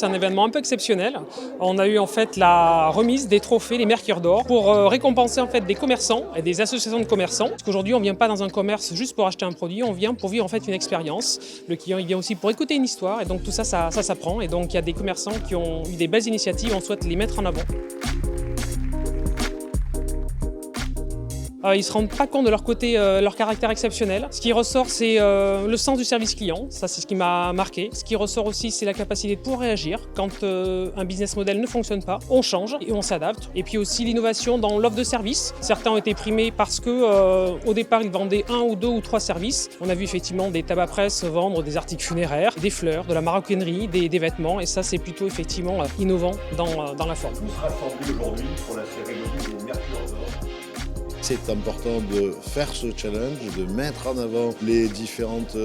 c'est un événement un peu exceptionnel. On a eu en fait la remise des trophées, les Mercure d'Or, pour récompenser en fait des commerçants et des associations de commerçants. Parce qu'aujourd'hui, on ne vient pas dans un commerce juste pour acheter un produit, on vient pour vivre en fait une expérience. Le client, il vient aussi pour écouter une histoire, et donc tout ça, ça s'apprend. Et donc il y a des commerçants qui ont eu des belles initiatives, on souhaite les mettre en avant. Ils ne se rendent pas compte de leur côté, leur caractère exceptionnel. Ce qui ressort, c'est le sens du service client. Ça, c'est ce qui m'a marqué. Ce qui ressort aussi, c'est la capacité de pouvoir réagir. Quand un business model ne fonctionne pas, on change et on s'adapte. Et puis aussi l'innovation dans l'offre de services. Certains ont été primés parce que au départ, ils vendaient 1 ou 2 ou 3 services. On a vu effectivement des tabac presse vendre des articles funéraires, des fleurs, de la maroquinerie, des vêtements. Et ça, c'est plutôt effectivement innovant dans la forme. Tous rassemblés aujourd'hui pour la cérémonie des Mercure d'Or. C'est important de faire ce challenge, de mettre en avant les différentes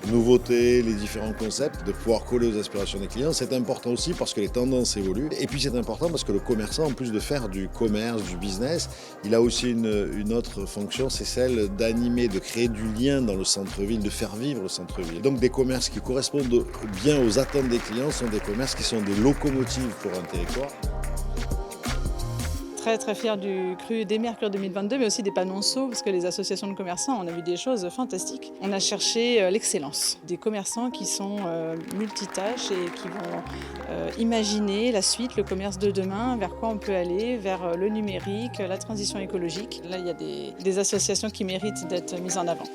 nouveautés, les différents concepts, de pouvoir coller aux aspirations des clients. C'est important aussi parce que les tendances évoluent. Et puis c'est important parce que le commerçant, en plus de faire du commerce, du business, il a aussi une autre fonction, c'est celle d'animer, de créer du lien dans le centre-ville, de faire vivre le centre-ville. Donc des commerces qui correspondent bien aux attentes des clients sont des commerces qui sont des locomotives pour un territoire. Très fière du cru des Mercure 2022, mais aussi des panonceaux, parce que les associations de commerçants, on a vu des choses fantastiques. On a cherché l'excellence, des commerçants qui sont multitâches et qui vont imaginer la suite, le commerce de demain, vers quoi on peut aller, vers le numérique, la transition écologique. Là, il y a des associations qui méritent d'être mises en avant.